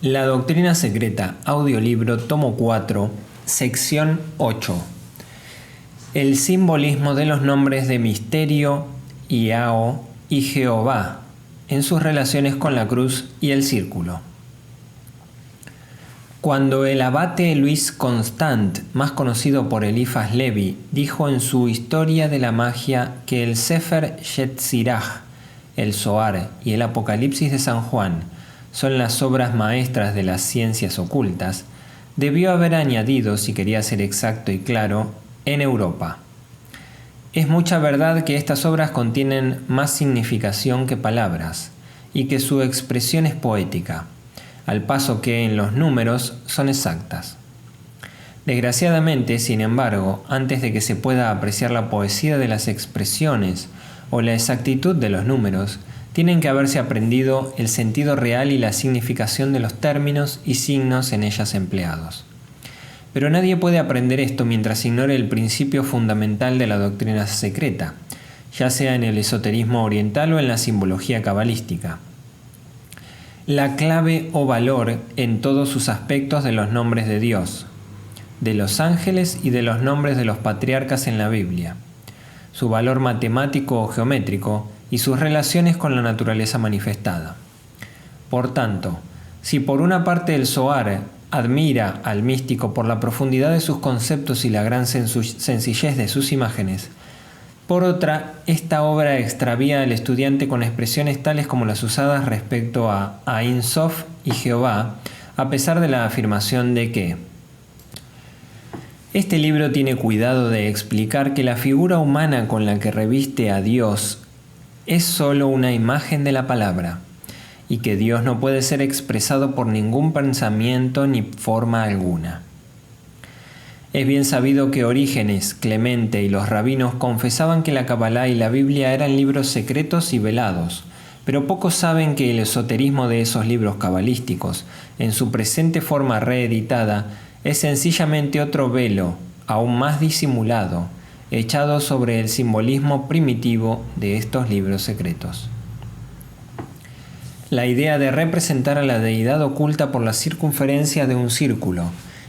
La doctrina secreta, audiolibro, tomo 4, sección 8. El simbolismo de los nombres de Misterio, Iao y Jehová en sus relaciones con la cruz y el círculo. Cuando el abate Luis Constant, más conocido por Eliphas Levi, dijo en su Historia de la Magia que el Sefer Yetzirah, el Zohar y el Apocalipsis de San Juan son las obras maestras de las ciencias ocultas, debió haber añadido, si quería ser exacto y claro, en Europa. Es mucha verdad que estas obras contienen más significación que palabras, y que su expresión es poética, al paso que en los números son exactas. Desgraciadamente, sin embargo, antes de que se pueda apreciar la poesía de las expresiones o la exactitud de los números, tienen que haberse aprendido el sentido real y la significación de los términos y signos en ellas empleados. Pero nadie puede aprender esto mientras ignore el principio fundamental de la doctrina secreta, ya sea en el esoterismo oriental o en la simbología cabalística. La clave o valor en todos sus aspectos de los nombres de Dios, de los ángeles y de los nombres de los patriarcas en la Biblia, su valor matemático o geométrico y sus relaciones con la naturaleza manifestada. Por tanto, si por una parte el Zohar admira al místico por la profundidad de sus conceptos y la gran sencillez de sus imágenes, por otra, esta obra extravía al estudiante con expresiones tales como las usadas respecto a Ein Sof y Jehová, a pesar de la afirmación de que este libro tiene cuidado de explicar que la figura humana con la que reviste a Dios es sólo una imagen de la palabra, y que Dios no puede ser expresado por ningún pensamiento ni forma alguna. Es bien sabido que Orígenes, Clemente y los rabinos confesaban que la Kabbalah y la Biblia eran libros secretos y velados, pero pocos saben que el esoterismo de esos libros cabalísticos, en su presente forma reeditada, es sencillamente otro velo, aún más disimulado, echado sobre el simbolismo primitivo de estos libros secretos. La idea de representar a la deidad oculta por la circunferencia de un círculo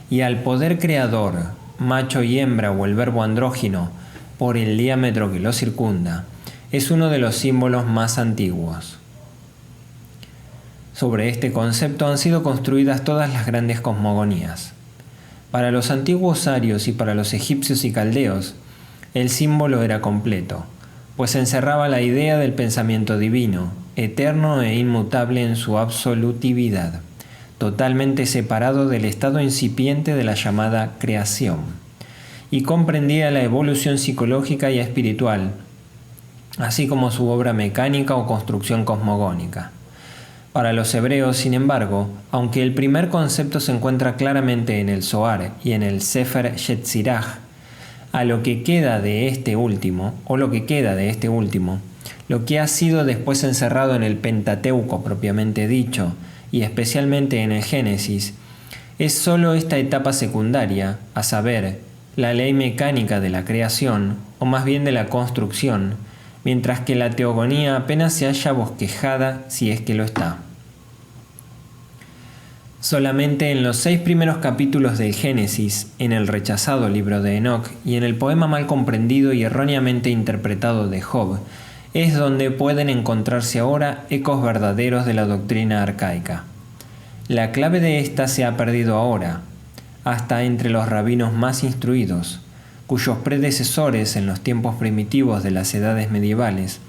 y al poder creador, macho y hembra o el verbo andrógino, por el diámetro que lo circunda, es uno de los símbolos más antiguos. Sobre este concepto han sido construidas todas las grandes cosmogonías. Para los antiguos arios y para los egipcios y caldeos, el símbolo era completo, pues encerraba la idea del pensamiento divino, eterno e inmutable en su absolutividad, totalmente separado del estado incipiente de la llamada creación, y comprendía la evolución psicológica y espiritual, así como su obra mecánica o construcción cosmogónica. Para los hebreos, sin embargo, aunque el primer concepto se encuentra claramente en el Zohar y en el Sefer Yetzirah, lo que queda de este último, lo que ha sido después encerrado en el Pentateuco propiamente dicho, y especialmente en el Génesis, es sólo esta etapa secundaria, a saber, la ley mecánica de la creación, o más bien de la construcción, mientras que la teogonía apenas se halla bosquejada si es que lo está. Solamente en los 6 primeros capítulos del Génesis, en el rechazado libro de Enoc y en el poema mal comprendido y erróneamente interpretado de Job, es donde pueden encontrarse ahora ecos verdaderos de la doctrina arcaica. La clave de esta se ha perdido ahora, hasta entre los rabinos más instruidos, cuyos predecesores en los tiempos primitivos de las edades medievales,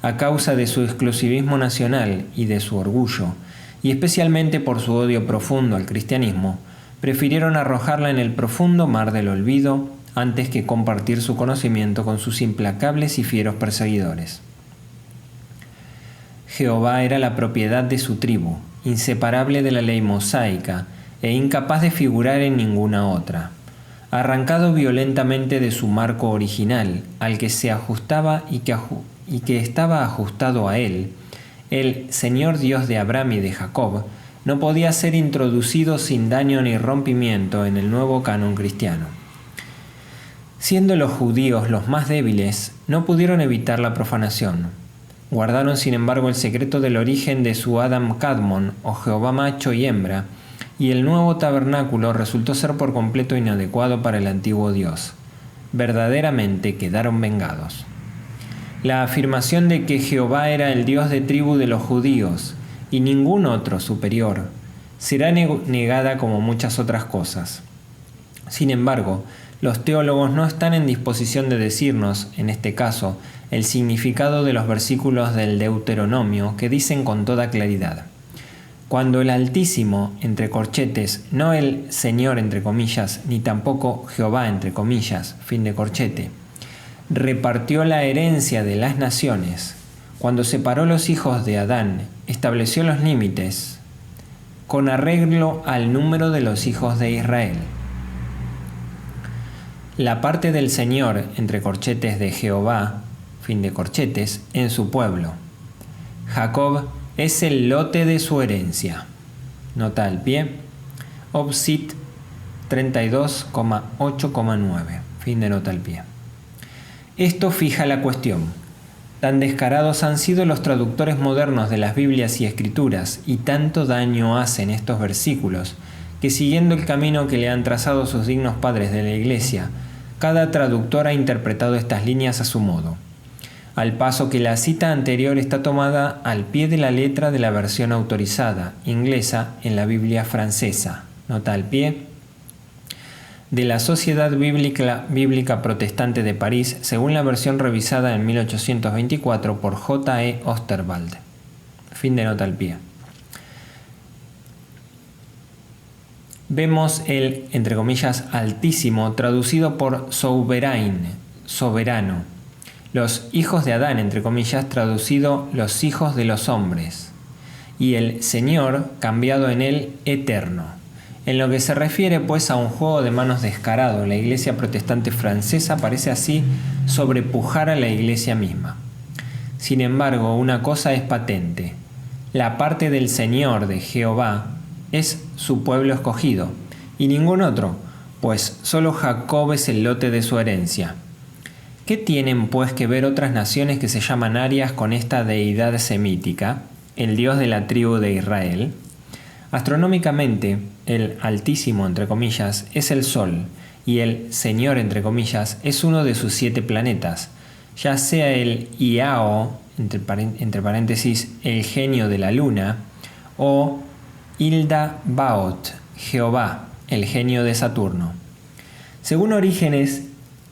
a causa de su exclusivismo nacional y de su orgullo, y especialmente por su odio profundo al cristianismo, prefirieron arrojarla en el profundo mar del olvido antes que compartir su conocimiento con sus implacables y fieros perseguidores. Jehová era la propiedad de su tribu, inseparable de la ley mosaica e incapaz de figurar en ninguna otra. Arrancado violentamente de su marco original, al que se ajustaba y que estaba ajustado a él, el Señor Dios de Abraham y de Jacob no podía ser introducido sin daño ni rompimiento en el nuevo canon cristiano. Siendo los judíos los más débiles, no pudieron evitar la profanación. Guardaron sin embargo el secreto del origen de su Adam Kadmon, o Jehová macho y hembra, y el nuevo tabernáculo resultó ser por completo inadecuado para el antiguo Dios. Verdaderamente quedaron vengados. La afirmación de que Jehová era el Dios de tribu de los judíos y ningún otro superior será negada como muchas otras cosas. Sin embargo, los teólogos no están en disposición de decirnos, en este caso, el significado de los versículos del Deuteronomio que dicen con toda claridad: cuando el Altísimo, entre corchetes, no el Señor, entre comillas, ni tampoco Jehová, entre comillas, fin de corchete, repartió la herencia de las naciones, cuando separó los hijos de Adán, estableció los límites, con arreglo al número de los hijos de Israel. La parte del Señor, entre corchetes, de Jehová, fin de corchetes, en su pueblo. Jacob es el lote de su herencia. Nota al pie. Obsit 32,8,9. Fin de nota al pie. Esto fija la cuestión. Tan descarados han sido los traductores modernos de las Biblias y Escrituras, y tanto daño hacen estos versículos, que siguiendo el camino que le han trazado sus dignos padres de la Iglesia, cada traductor ha interpretado estas líneas a su modo, al paso que la cita anterior está tomada al pie de la letra de la versión autorizada, inglesa, en la Biblia francesa, nota al pie, de la Sociedad Bíblica Protestante de París, según la versión revisada en 1824 por J. E. Osterwald. Fin de nota al pie. Vemos el, entre comillas, Altísimo, traducido por Souverain, soberano. Los hijos de Adán, entre comillas, traducido los hijos de los hombres. Y el Señor, cambiado en el Eterno. En lo que se refiere, pues, a un juego de manos descarado, la Iglesia protestante francesa parece así sobrepujar a la Iglesia misma. Sin embargo, una cosa es patente. La parte del Señor, de Jehová, es su pueblo escogido, y ningún otro, pues solo Jacob es el lote de su herencia. ¿Qué tienen pues que ver otras naciones que se llaman arias con esta deidad semítica, el Dios de la tribu de Israel? Astronómicamente, el Altísimo, entre comillas, es el Sol, y el Señor, entre comillas, es uno de sus 7 planetas, ya sea el Iao, entre paréntesis, el genio de la luna, o Hilda Baot, Jehová, el genio de Saturno. Según Orígenes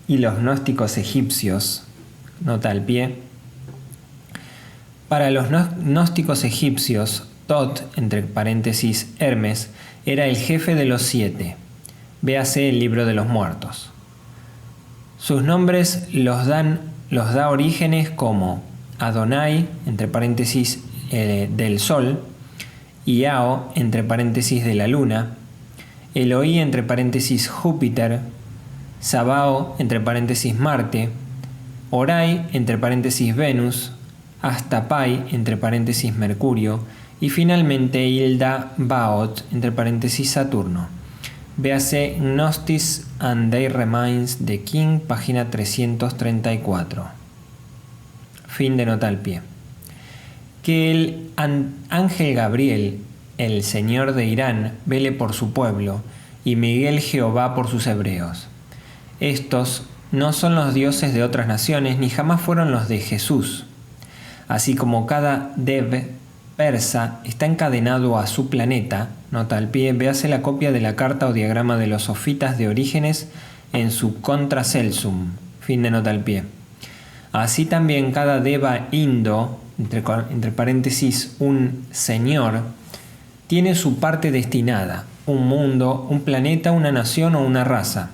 y los gnósticos egipcios, nota al pie, para los gnósticos egipcios, Tot, entre paréntesis, Hermes, era el jefe de los 7. Véase el libro de los muertos. Sus nombres los da Orígenes como Adonai, entre paréntesis, del sol, Iao, entre paréntesis, de la luna, Eloí, entre paréntesis, Júpiter, Sabao, entre paréntesis, Marte, Orai, entre paréntesis, Venus, Astapai, entre paréntesis, Mercurio, y finalmente Hilda Baot, entre paréntesis, Saturno. Véase Gnostics and Their Remains de King, página 334. Fin de nota al pie. Que el ángel Gabriel, el Señor de Irán, vele por su pueblo, y Miguel Jehová por sus hebreos. Estos no son los dioses de otras naciones, ni jamás fueron los de Jesús. Así como cada Dev persa está encadenado a su planeta, nota al pie, véase la copia de la carta o diagrama de los sofitas de Orígenes en su Contra Celsum. Fin de nota al pie. Así también cada deva indo, entre paréntesis, un señor, tiene su parte destinada, un mundo, un planeta, una nación o una raza.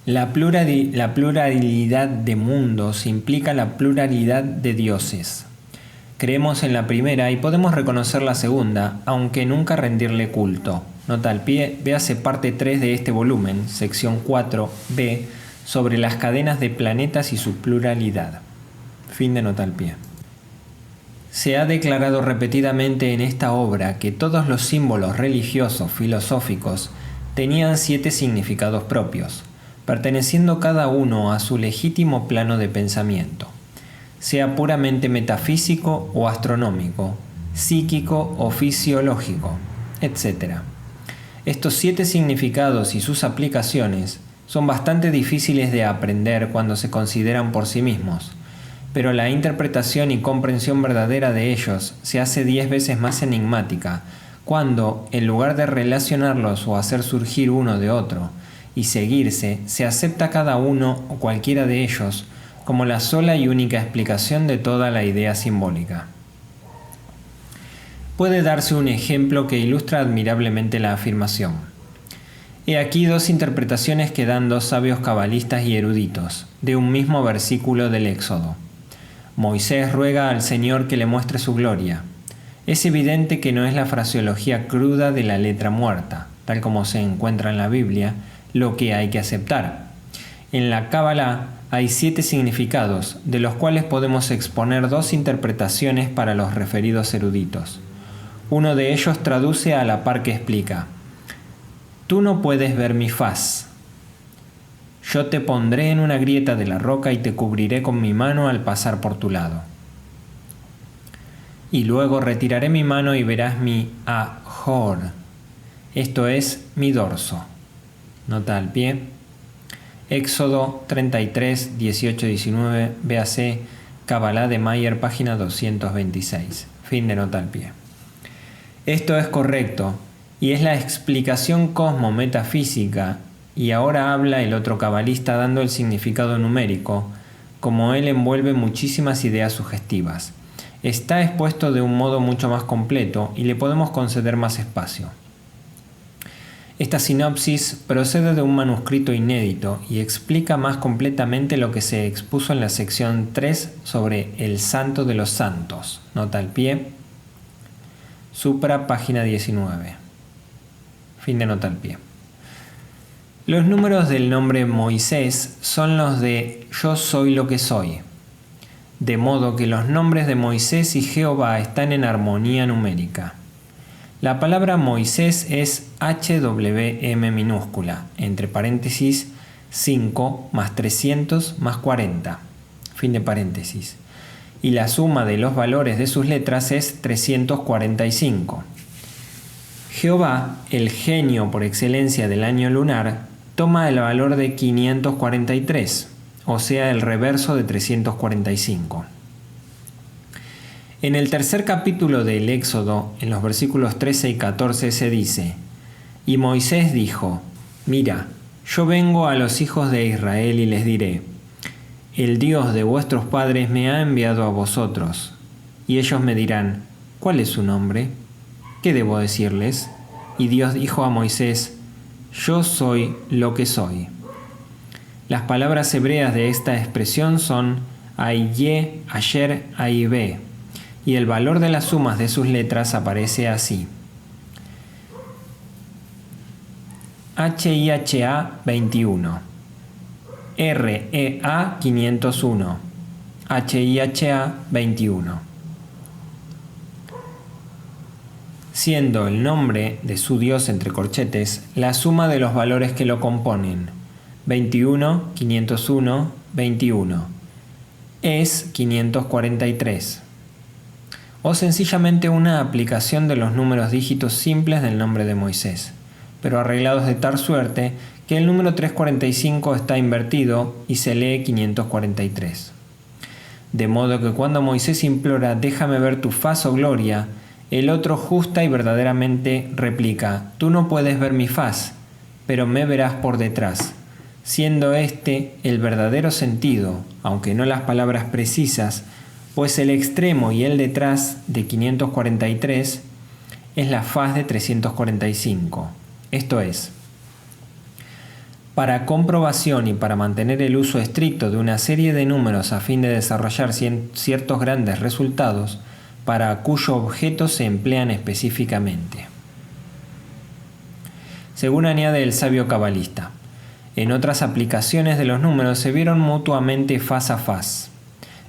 La pluralidad de mundos implica la pluralidad de dioses. Creemos en la primera y podemos reconocer la segunda, aunque nunca rendirle culto. Nota al pie, véase parte 3 de este volumen, sección 4b, sobre las cadenas de planetas y su pluralidad. Fin de nota al pie. Se ha declarado repetidamente en esta obra que todos los símbolos religiosos filosóficos tenían 7 significados propios, perteneciendo cada uno a su legítimo plano de pensamiento. sea puramente metafísico o astronómico, psíquico o fisiológico, etc. Estos 7 significados y sus aplicaciones son bastante difíciles de aprender cuando se consideran por sí mismos, pero la interpretación y comprensión verdadera de ellos se hace 10 veces más enigmática cuando, en lugar de relacionarlos o hacer surgir uno de otro y seguirse, se acepta cada uno o cualquiera de ellos como la sola y única explicación de toda la idea simbólica. Puede darse un ejemplo que ilustra admirablemente la afirmación. He aquí 2 interpretaciones que dan 2 sabios cabalistas y eruditos de un mismo versículo del Éxodo. Moisés ruega al Señor que le muestre su gloria. Es evidente que no es la fraseología cruda de la letra muerta, tal como se encuentra en la Biblia, lo que hay que aceptar. En la Cábala hay 7 significados, de los cuales podemos exponer 2 interpretaciones para los referidos eruditos. Uno de ellos traduce a la par que explica: Tú no puedes ver mi faz. Yo te pondré en una grieta de la roca y te cubriré con mi mano al pasar por tu lado. Y luego retiraré mi mano y verás mi ahor, esto es, mi dorso. Nota al pie. Éxodo 33, 18-19, véase Kabbalah de Meyer, página 226. Fin de nota al pie. Esto es correcto, y es la explicación cosmo-metafísica, y ahora habla el otro cabalista dando el significado numérico, como él envuelve muchísimas ideas sugestivas. Está expuesto de un modo mucho más completo y le podemos conceder más espacio. Esta sinopsis procede de un manuscrito inédito y explica más completamente lo que se expuso en la sección 3 sobre el Santo de los Santos. Nota al pie. Supra, página 19. Fin de nota al pie. Los números del nombre Moisés son los de Yo soy lo que soy, de modo que los nombres de Moisés y Jehová están en armonía numérica. La palabra Moisés es HWM minúscula, entre paréntesis 5 más 300 más 40, fin de paréntesis, y la suma de los valores de sus letras es 345. Jehová, el genio por excelencia del año lunar, toma el valor de 543, o sea, el reverso de 345. En el tercer capítulo del Éxodo, en los versículos 13 y 14, se dice: Y Moisés dijo: Mira, yo vengo a los hijos de Israel y les diré: El Dios de vuestros padres me ha enviado a vosotros. Y ellos me dirán: ¿Cuál es su nombre? ¿Qué debo decirles? Y Dios dijo a Moisés: Yo soy lo que soy. Las palabras hebreas de esta expresión son Ayye, Ayer, Aibe, y el valor de las sumas de sus letras aparece así: HIHA 21, REA 501, HIHA 21. Siendo el nombre de su Dios entre corchetes la suma de los valores que lo componen, 21, 501, 21, es 543. O sencillamente una aplicación de los números dígitos simples del nombre de Moisés, pero arreglados de tal suerte que el número 345 está invertido y se lee 543. De modo que cuando Moisés implora «Déjame ver tu faz, oh gloria», el otro justa y verdaderamente replica «Tú no puedes ver mi faz, pero me verás por detrás», siendo este el verdadero sentido, aunque no las palabras precisas, pues el extremo y el detrás de 543 es la faz de 345. Esto es, para comprobación y para mantener el uso estricto de una serie de números a fin de desarrollar ciertos grandes resultados, para cuyo objeto se emplean específicamente. Según añade el sabio cabalista, en otras aplicaciones de los números se vieron mutuamente faz a faz.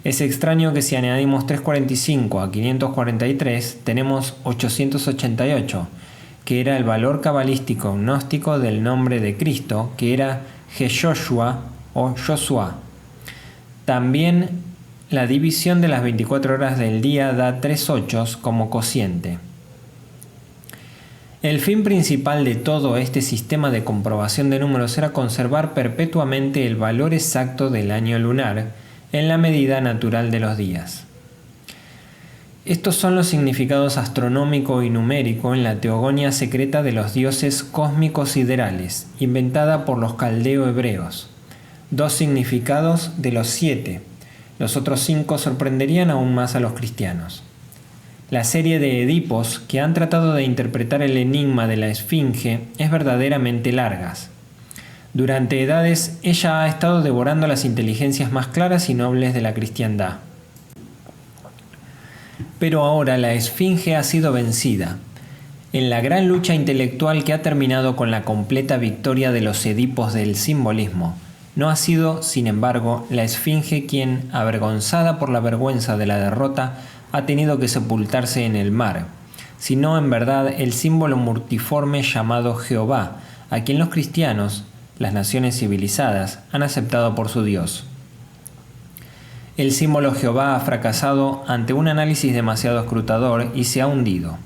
Es extraño que si añadimos 345 a 543 tenemos 888, que era el valor cabalístico gnóstico del nombre de Cristo, que era Jehoshua o Josuá. También la división de las 24 horas del día da 3 ochos como cociente. El fin principal de todo este sistema de comprobación de números era conservar perpetuamente el valor exacto del año lunar en la medida natural de los días. Estos son los significados astronómico y numérico en la teogonía secreta de los dioses cósmicos siderales, inventada por los caldeo-hebreos. 2 significados de los 7. Los otros 5 sorprenderían aún más a los cristianos. La serie de Edipos que han tratado de interpretar el enigma de la Esfinge es verdaderamente largas. Durante edades ella ha estado devorando las inteligencias más claras y nobles de la cristiandad. Pero ahora la Esfinge ha sido vencida. En la gran lucha intelectual que ha terminado con la completa victoria de los Edipos del simbolismo, no ha sido, sin embargo, la Esfinge quien, avergonzada por la vergüenza de la derrota, ha tenido que sepultarse en el mar, sino en verdad el símbolo multiforme llamado Jehová, a quien los cristianos, las naciones civilizadas, han aceptado por su Dios. El símbolo Jehová ha fracasado ante un análisis demasiado escrutador y se ha hundido.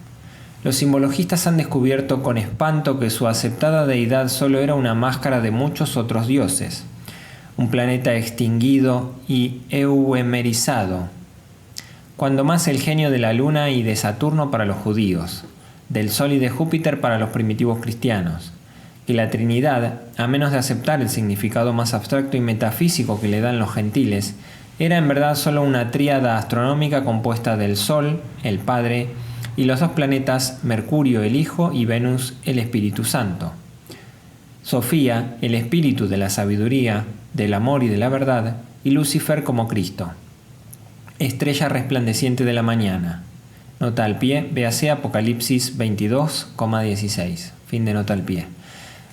Los simbologistas han descubierto con espanto que su aceptada deidad solo era una máscara de muchos otros dioses, un planeta extinguido y eumerizado, cuando más el genio de la luna y de Saturno para los judíos, del Sol y de Júpiter para los primitivos cristianos, que la Trinidad, a menos de aceptar el significado más abstracto y metafísico que le dan los gentiles, era en verdad solo una tríada astronómica compuesta del Sol, el Padre, y los 2 planetas, Mercurio el Hijo y Venus el Espíritu Santo. Sofía, el espíritu de la sabiduría, del amor y de la verdad, y Lucifer como Cristo. Estrella resplandeciente de la mañana. Nota al pie, véase Apocalipsis 22,16. Fin de nota al pie.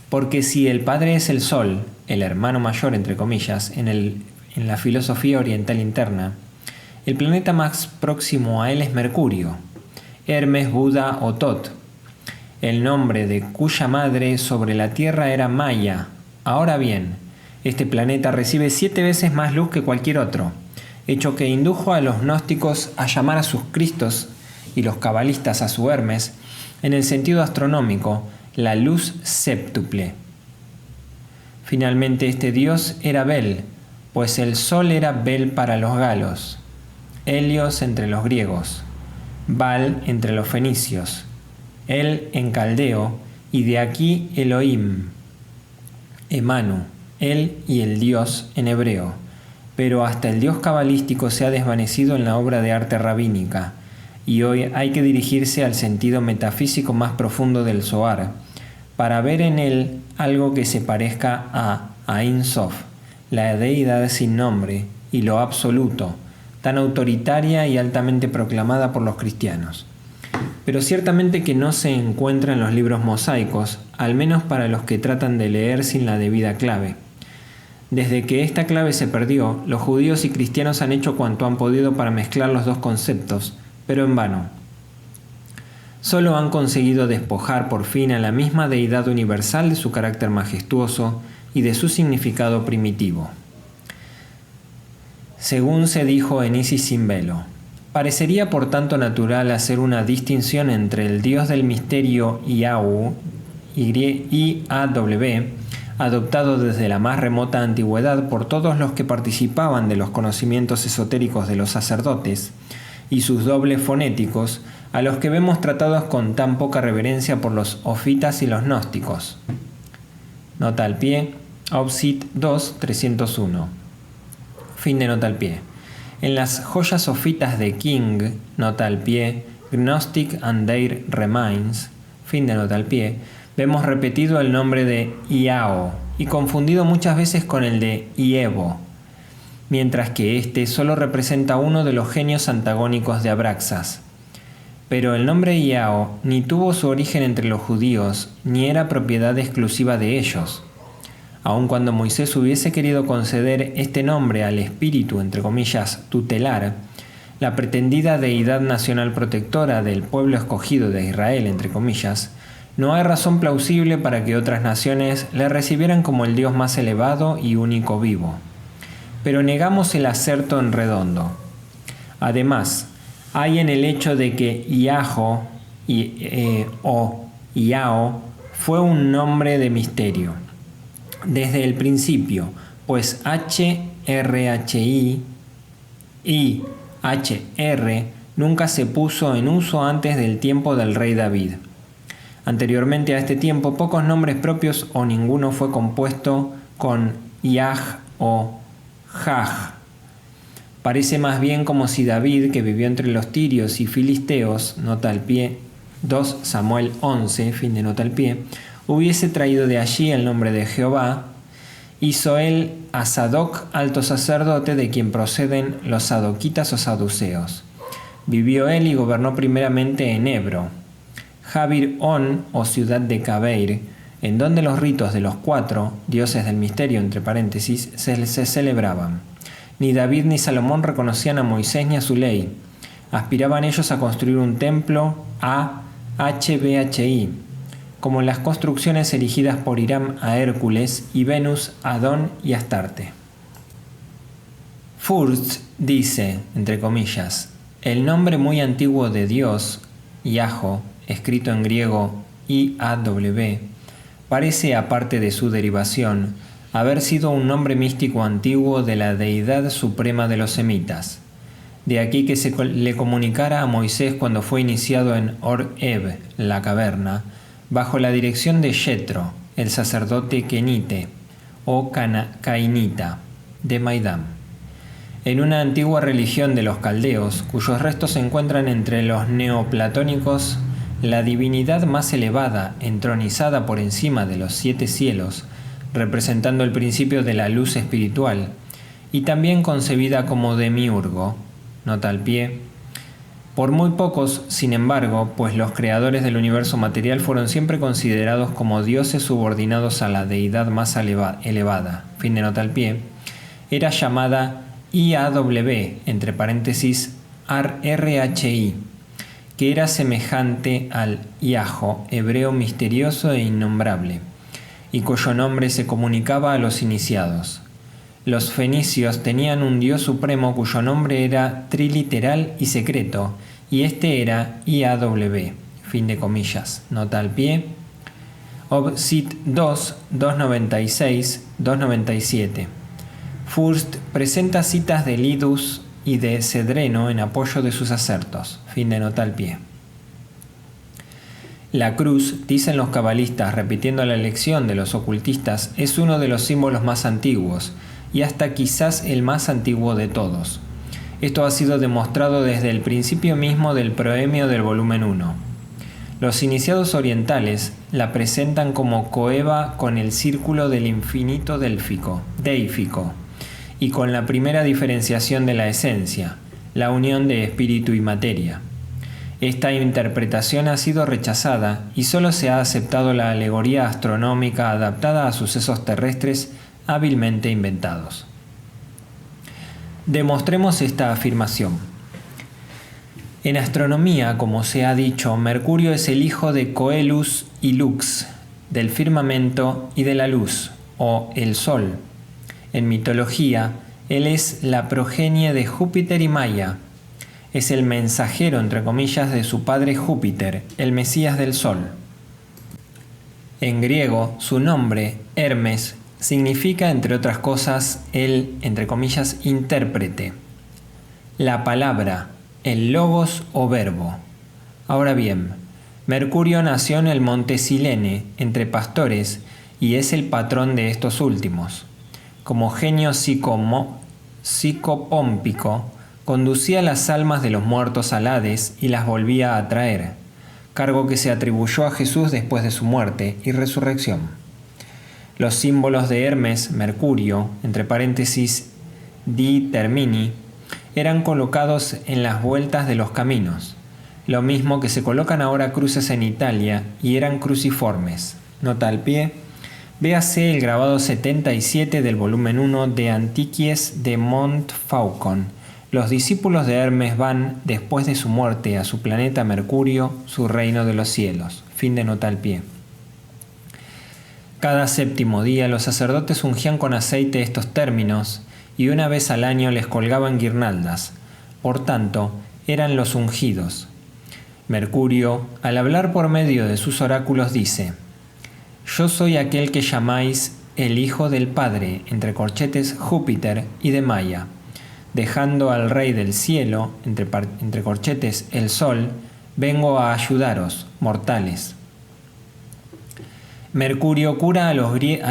Porque si el Padre es el Sol, el hermano mayor entre comillas, en la filosofía oriental interna, el planeta más próximo a él es Mercurio, Hermes, Buda o Tot, el nombre de cuya madre sobre la Tierra era Maya. Ahora bien, este planeta recibe 7 veces más luz que cualquier otro, hecho que indujo a los gnósticos a llamar a sus Cristos y los cabalistas a su Hermes, en el sentido astronómico, la luz séptuple. Finalmente este dios era Bel, pues el sol era Bel para los galos, Helios entre los griegos, Baal entre los fenicios, El en caldeo, y de aquí Elohim, Emanu, él y el Dios en hebreo. Pero hasta el Dios cabalístico se ha desvanecido en la obra de arte rabínica, y hoy hay que dirigirse al sentido metafísico más profundo del Zohar, para ver en él algo que se parezca a Ein Sof, la deidad sin nombre y lo absoluto, tan autoritaria y altamente proclamada por los cristianos. Pero ciertamente que no se encuentra en los libros mosaicos, al menos para los que tratan de leer sin la debida clave. Desde que esta clave se perdió, los judíos y cristianos han hecho cuanto han podido para mezclar los 2 conceptos, pero en vano. Solo han conseguido despojar por fin a la misma deidad universal de su carácter majestuoso y de su significado primitivo. Según se dijo en Isis sin velo, parecería por tanto natural hacer una distinción entre el Dios del misterio Iaw, I-A-W, adoptado desde la más remota antigüedad por todos los que participaban de los conocimientos esotéricos de los sacerdotes, y sus dobles fonéticos, a los que vemos tratados con tan poca reverencia por los ofitas y los gnósticos. Nota al pie, Opsit 2, 301. Fin de nota al pie. En las joyas ofitas de King, nota al pie, Gnostic and Their Remains, fin de nota al pie, vemos repetido el nombre de Iao y confundido muchas veces con el de Ievo, mientras que este solo representa uno de los genios antagónicos de Abraxas. Pero el nombre Iao ni tuvo su origen entre los judíos, ni era propiedad exclusiva de ellos. Aun cuando Moisés hubiese querido conceder este nombre al espíritu, entre comillas, tutelar, la pretendida deidad nacional protectora del pueblo escogido de Israel, entre comillas, no hay razón plausible para que otras naciones le recibieran como el Dios más elevado y único vivo. Pero negamos el acerto en redondo. Además, hay en el hecho de que Iaho o Iao fue un nombre de misterio desde el principio, pues HRHI y HR nunca se puso en uso antes del tiempo del rey David. Anteriormente a este tiempo, pocos nombres propios o ninguno fue compuesto con Yah o Jah. Parece más bien como si David, que vivió entre los tirios y filisteos, nota al pie, 2 Samuel 11, fin de nota al pie, hubiese traído de allí el nombre de Jehová. Hizo él a Sadoc alto sacerdote, de quien proceden los sadoquitas o saduceos. Vivió él y gobernó primeramente en Hebro, Jabir-On o ciudad de Cabeir, en donde los ritos de los 4 dioses del misterio, entre paréntesis, se celebraban. Ni David ni Salomón reconocían a Moisés ni a su ley. Aspiraban ellos a construir un templo a HBHI, como las construcciones erigidas por Hiram a Hércules y Venus a Adón y Astarte. Furst dice, entre comillas, el nombre muy antiguo de Dios, Iaho, escrito en griego IAW, parece, aparte de su derivación, haber sido un nombre místico antiguo de la deidad suprema de los semitas. De aquí que se le comunicara a Moisés cuando fue iniciado en Hor-Eb, la caverna, bajo la dirección de Yetro, el sacerdote kenite o cainita de Maidam. En una antigua religión de los caldeos, cuyos restos se encuentran entre los neoplatónicos, la divinidad más elevada, entronizada por encima de los 7 cielos, representando el principio de la luz espiritual, y también concebida como demiurgo, nota al pie, por muy pocos, sin embargo, pues los creadores del universo material fueron siempre considerados como dioses subordinados a la deidad más elevada, fin de nota al pie, era llamada IAW, entre paréntesis RHI, que era semejante al Iaho, hebreo misterioso e innombrable, y cuyo nombre se comunicaba a los iniciados. Los fenicios tenían un dios supremo cuyo nombre era triliteral y secreto, y este era IAW, fin de comillas, nota al pie, Obsit 2, 296, 297. Furst presenta citas de Lidus y de Cedreno en apoyo de sus acertos, fin de nota al pie. La cruz, dicen los cabalistas repitiendo la lección de los ocultistas, es uno de los símbolos más antiguos, y hasta quizás el más antiguo de todos. Esto ha sido demostrado desde el principio mismo del proemio del volumen 1. Los iniciados orientales la presentan como coeva con el círculo del infinito déifico, y con la primera diferenciación de la esencia, la unión de espíritu y materia. Esta interpretación ha sido rechazada y solo se ha aceptado la alegoría astronómica adaptada a sucesos terrestres hábilmente inventados. Demostremos esta afirmación. En astronomía, como se ha dicho, Mercurio es el hijo de Coelus y Lux, del firmamento y de la luz, o el Sol. En mitología, él es la progenie de Júpiter y Maia. Es el mensajero, entre comillas, de su padre Júpiter, el Mesías del Sol. En griego, su nombre, Hermes, significa, entre otras cosas, el, entre comillas, intérprete. La palabra, el logos o verbo. Ahora bien, Mercurio nació en el monte Silene, entre pastores, y es el patrón de estos últimos. Como genio psicopómpico, conducía las almas de los muertos al Hades y las volvía a traer, cargo que se atribuyó a Jesús después de su muerte y resurrección. Los símbolos de Hermes, Mercurio, entre paréntesis di termini, eran colocados en las vueltas de los caminos, lo mismo que se colocan ahora cruces en Italia, y eran cruciformes. Nota al pie, véase el grabado 77 del volumen 1 de Antiquies de Montfaucon. Los discípulos de Hermes van, después de su muerte, a su planeta Mercurio, su reino de los cielos. Fin de nota al pie. Cada séptimo día los sacerdotes ungían con aceite estos términos y una vez al año les colgaban guirnaldas. por tanto, eran los ungidos. Mercurio, al hablar por medio de sus oráculos, dice: «Yo soy aquel que llamáis el Hijo del Padre, entre corchetes Júpiter y de Maia, dejando al Rey del Cielo, entre corchetes el Sol, vengo a ayudaros, mortales». Mercurio cura a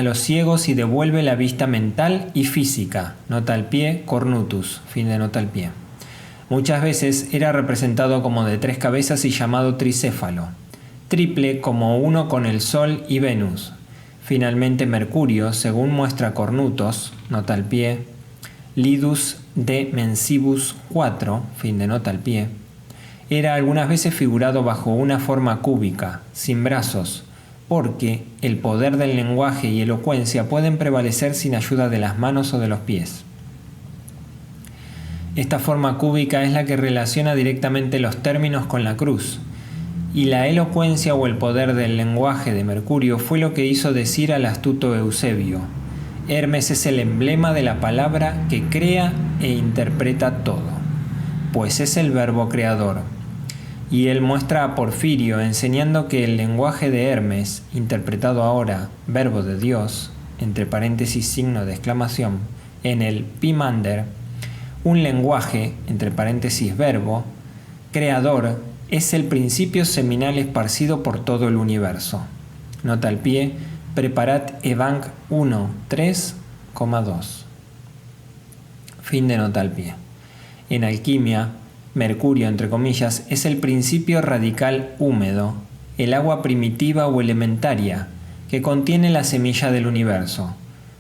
los ciegos y devuelve la vista mental y física. Nota al pie, cornutus, fin de nota al pie. Muchas veces era representado como de 3 cabezas y llamado tricéfalo. Triple como uno con el Sol y Venus. Finalmente Mercurio, según muestra Cornutos, nota al pie, Lidus de Mensibus 4, fin de nota al pie, era algunas veces figurado bajo una forma cúbica, sin brazos, porque el poder del lenguaje y elocuencia pueden prevalecer sin ayuda de las manos o de los pies. Esta forma cúbica es la que relaciona directamente los términos con la cruz, y la elocuencia o el poder del lenguaje de Mercurio fue lo que hizo decir al astuto Eusebio: Hermes es el emblema de la palabra que crea e interpreta todo, pues es el verbo creador. Y él muestra a Porfirio enseñando que el lenguaje de Hermes, interpretado ahora verbo de Dios, entre paréntesis signo de exclamación, en el Pimander, un lenguaje, entre paréntesis verbo, creador, es el principio seminal esparcido por todo el universo. Nota al pie, Preparat Evanc 1, 3,2. Fin de nota al pie. En alquimia, Mercurio, entre comillas, es el principio radical húmedo, el agua primitiva o elementaria, que contiene la semilla del universo,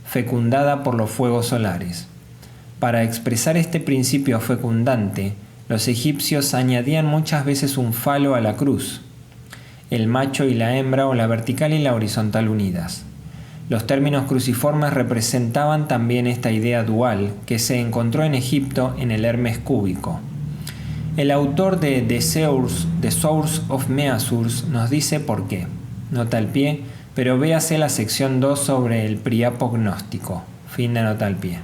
fecundada por los fuegos solares. Para expresar este principio fecundante, los egipcios añadían muchas veces un falo a la cruz, el macho y la hembra o la vertical y la horizontal unidas. Los términos cruciformes representaban también esta idea dual que se encontró en Egipto en el Hermes cúbico. El autor de The Source of Measures nos dice por qué. Nota al pie, pero véase la sección 2 sobre el Priapo gnóstico. Fin de nota al pie.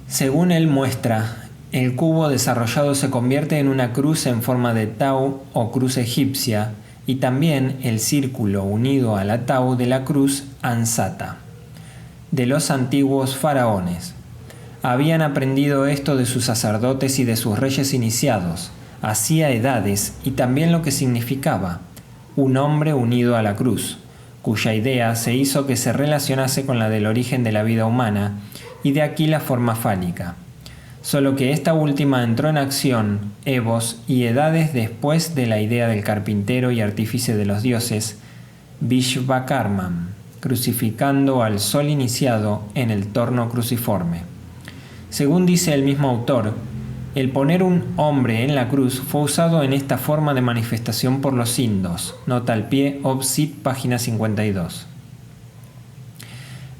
Según él muestra, el cubo desarrollado se convierte en una cruz en forma de tau o cruz egipcia y también el círculo unido a la tau de la cruz ansata, de los antiguos faraones. Habían aprendido esto de sus sacerdotes y de sus reyes iniciados, hacía edades y también lo que significaba, un hombre unido a la cruz, cuya idea se hizo que se relacionase con la del origen de la vida humana, y de aquí la forma fálica. Solo que esta última entró en acción, evos y edades después de la idea del carpintero y artífice de los dioses, Vishvakarman, crucificando al sol iniciado en el torno cruciforme. Según dice el mismo autor, el poner un hombre en la cruz fue usado en esta forma de manifestación por los indos. Nota al pie, Obsit, página 52.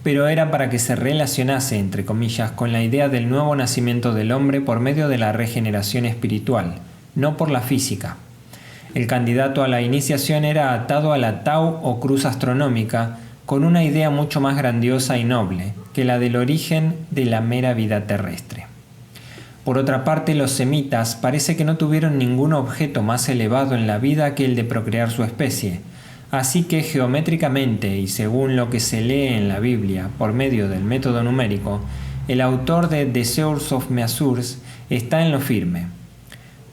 Pero era para que se relacionase, entre comillas, con la idea del nuevo nacimiento del hombre por medio de la regeneración espiritual, no por la física. El candidato a la iniciación era atado a la tau o cruz astronómica con una idea mucho más grandiosa y noble que la del origen de la mera vida terrestre. Por otra parte, los semitas parece que no tuvieron ningún objeto más elevado en la vida que el de procrear su especie, así que geométricamente y según lo que se lee en la Biblia por medio del método numérico, el autor de The Source of Measures está en lo firme.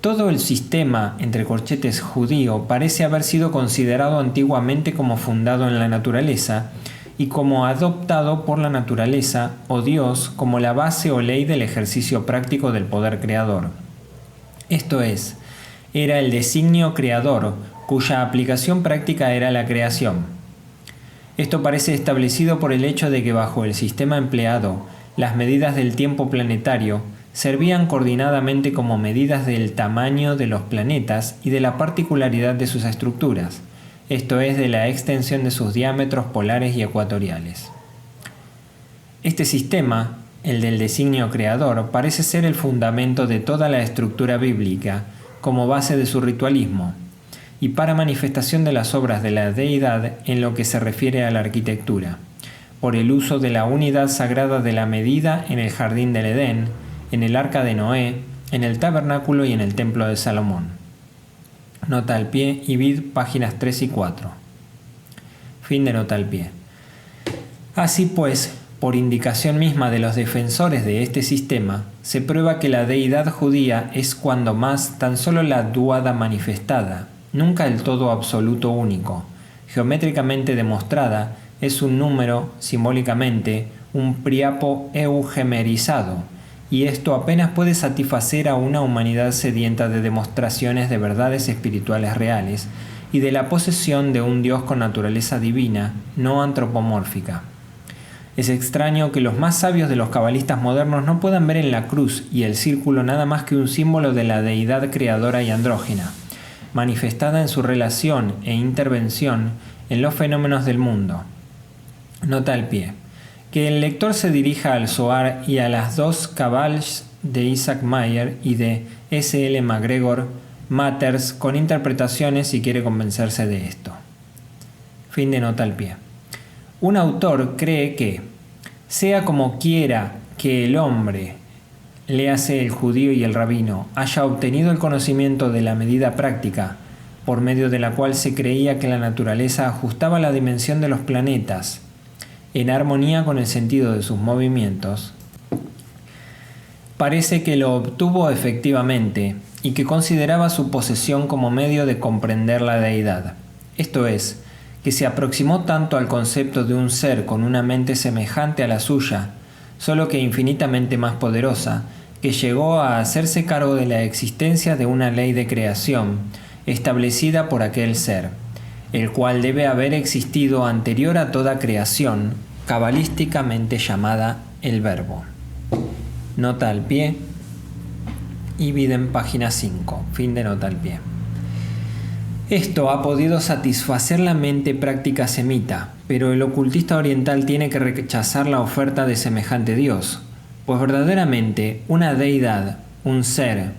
Todo el sistema, entre corchetes judío, parece haber sido considerado antiguamente como fundado en la naturaleza y como adoptado por la naturaleza o Dios como la base o ley del ejercicio práctico del poder creador. Esto es, era el designio creador, cuya aplicación práctica era la creación. Esto parece establecido por el hecho de que bajo el sistema empleado, las medidas del tiempo planetario servían coordinadamente como medidas del tamaño de los planetas y de la particularidad de sus estructuras, esto es, de la extensión de sus diámetros polares y ecuatoriales. Este sistema, el del designio creador, parece ser el fundamento de toda la estructura bíblica como base de su ritualismo, y para manifestación de las obras de la deidad en lo que se refiere a la arquitectura, por el uso de la unidad sagrada de la medida en el jardín del Edén, en el arca de Noé, en el tabernáculo y en el templo de Salomón. Nota al pie, Ibid, páginas 3 y 4. Fin de nota al pie. Así pues, por indicación misma de los defensores de este sistema, se prueba que la deidad judía es cuando más tan solo la duada manifestada, nunca el todo absoluto único. Geométricamente demostrada, es un número, simbólicamente, un priapo eugemerizado, y esto apenas puede satisfacer a una humanidad sedienta de demostraciones de verdades espirituales reales y de la posesión de un Dios con naturaleza divina, no antropomórfica. Es extraño que los más sabios de los cabalistas modernos no puedan ver en la cruz y el círculo nada más que un símbolo de la deidad creadora y andrógina, manifestada en su relación e intervención en los fenómenos del mundo. Nota al pie. Que el lector se dirija al Zohar y a las dos Kabbals de Isaac Mayer y de S. L. McGregor Matters con interpretaciones si quiere convencerse de esto. Fin de nota al pie. Un autor cree que, sea como quiera que el hombre, léase el judío y el rabino, haya obtenido el conocimiento de la medida práctica, por medio de la cual se creía que la naturaleza ajustaba la dimensión de los planetas, en armonía con el sentido de sus movimientos, parece que lo obtuvo efectivamente y que consideraba su posesión como medio de comprender la deidad. Esto es, que se aproximó tanto al concepto de un ser con una mente semejante a la suya, solo que infinitamente más poderosa, que llegó a hacerse cargo de la existencia de una ley de creación establecida por aquel ser, el cual debe haber existido anterior a toda creación, cabalísticamente llamada el Verbo. Nota al pie, Ibid en página 5, fin de nota al pie. Esto ha podido satisfacer la mente práctica semita, pero el ocultista oriental tiene que rechazar la oferta de semejante Dios, pues verdaderamente una deidad, un ser,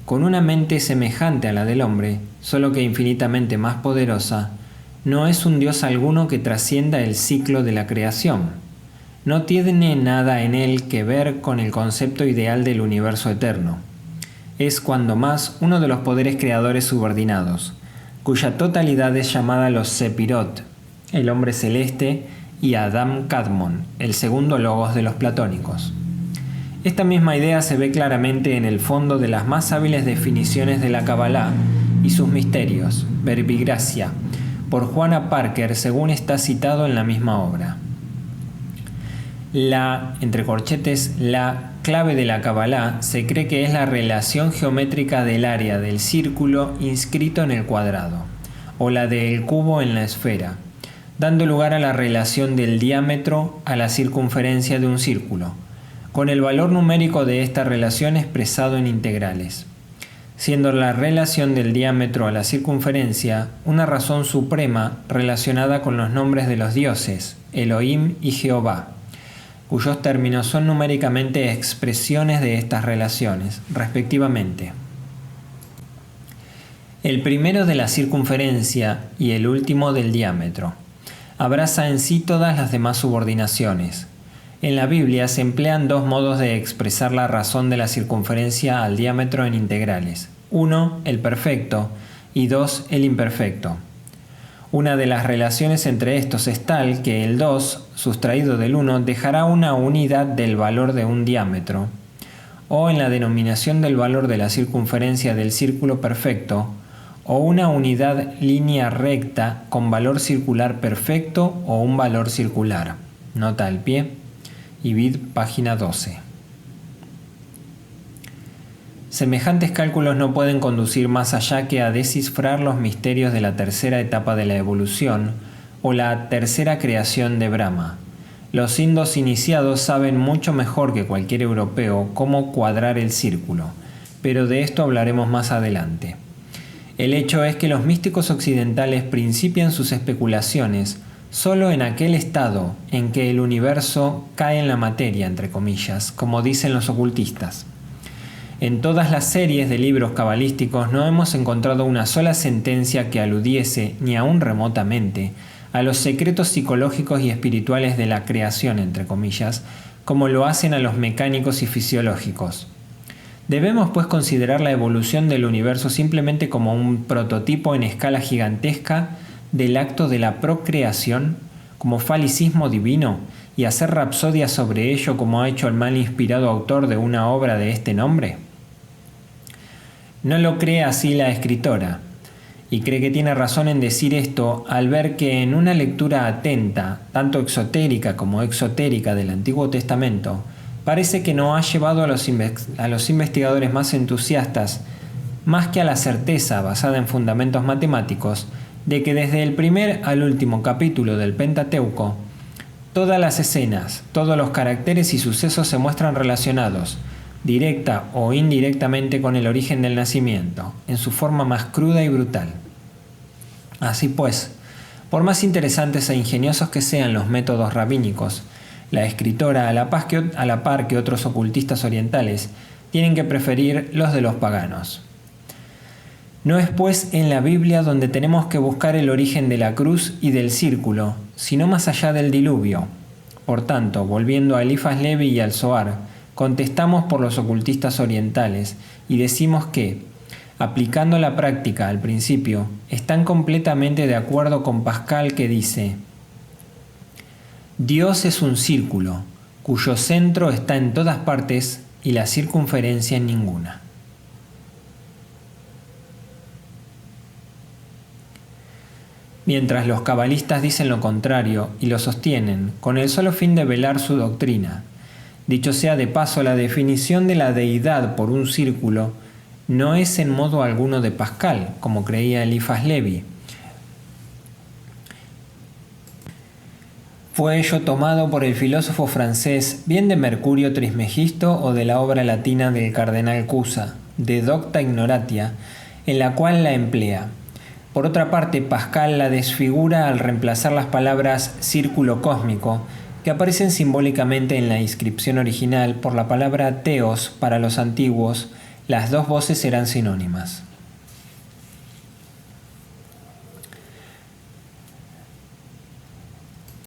con una mente semejante a la del hombre, solo que infinitamente más poderosa, no es un Dios alguno que trascienda el ciclo de la creación. No tiene nada en él que ver con el concepto ideal del universo eterno. Es cuando más uno de los poderes creadores subordinados, cuya totalidad es llamada los Sepirot, el hombre celeste, y Adam Kadmon, el segundo logos de los platónicos. Esta misma idea se ve claramente en el fondo de las más hábiles definiciones de la Kabbalah y sus misterios, Verbigracia, por Juana Parker, según está citado en la misma obra. La, entre corchetes, la clave de la Kabbalah se cree que es la relación geométrica del área del círculo inscrito en el cuadrado, o la del cubo en la esfera, dando lugar a la relación del diámetro a la circunferencia de un círculo, con el valor numérico de esta relación expresado en integrales, siendo la relación del diámetro a la circunferencia una razón suprema relacionada con los nombres de los dioses, Elohim y Jehová, cuyos términos son numéricamente expresiones de estas relaciones, respectivamente. El primero de la circunferencia y el último del diámetro. Abraza en sí todas las demás subordinaciones. En la Biblia se emplean dos modos de expresar la razón de la circunferencia al diámetro en integrales. 1, el perfecto, y 2, el imperfecto. Una de las relaciones entre estos es tal que el 2, sustraído del 1, dejará una unidad del valor de un diámetro, o en la denominación del valor de la circunferencia del círculo perfecto, o una unidad línea recta con valor circular perfecto o un valor circular. Nota al pie, Ibid, página 12. Semejantes cálculos no pueden conducir más allá que a descifrar los misterios de la tercera etapa de la evolución o la tercera creación de Brahma. Los indos iniciados saben mucho mejor que cualquier europeo cómo cuadrar el círculo, pero de esto hablaremos más adelante. El hecho es que los místicos occidentales principian sus especulaciones solo en aquel estado en que el universo cae en la materia, entre comillas, como dicen los ocultistas. En todas las series de libros cabalísticos no hemos encontrado una sola sentencia que aludiese, ni aun remotamente, a los secretos psicológicos y espirituales de la creación, entre comillas, como lo hacen a los mecánicos y fisiológicos. Debemos, pues, considerar la evolución del universo simplemente como un prototipo en escala gigantesca del acto de la procreación, como falicismo divino, y hacer rapsodia sobre ello como ha hecho el mal inspirado autor de una obra de este nombre. No lo cree así la escritora, y cree que tiene razón en decir esto al ver que en una lectura atenta, tanto exotérica como exotérica del Antiguo Testamento, parece que no ha llevado a los investigadores más entusiastas, más que a la certeza basada en fundamentos matemáticos, de que desde el primer al último capítulo del Pentateuco, todas las escenas, todos los caracteres y sucesos se muestran relacionados, directa o indirectamente, con el origen del nacimiento, en su forma más cruda y brutal. Así pues, por más interesantes e ingeniosos que sean los métodos rabínicos, la escritora, a la par que otros ocultistas orientales, tienen que preferir los de los paganos. No es, pues, en la Biblia donde tenemos que buscar el origen de la cruz y del círculo, sino más allá del diluvio. Por tanto, volviendo a Eliphas Levi y al Zohar, contestamos por los ocultistas orientales y decimos que, aplicando la práctica al principio, están completamente de acuerdo con Pascal, que dice: Dios es un círculo, cuyo centro está en todas partes y la circunferencia en ninguna. Mientras los cabalistas dicen lo contrario y lo sostienen con el solo fin de velar su doctrina. Dicho sea de paso, la definición de la deidad por un círculo no es en modo alguno de Pascal, como creía Eliphas Levi. Fue ello tomado por el filósofo francés, bien de Mercurio Trismegisto o de la obra latina del cardenal Cusa, De Docta Ignoratia, en la cual la emplea. Por otra parte, Pascal la desfigura al reemplazar las palabras círculo cósmico, que aparecen simbólicamente en la inscripción original, por la palabra teos. Para los antiguos, las dos voces eran sinónimas.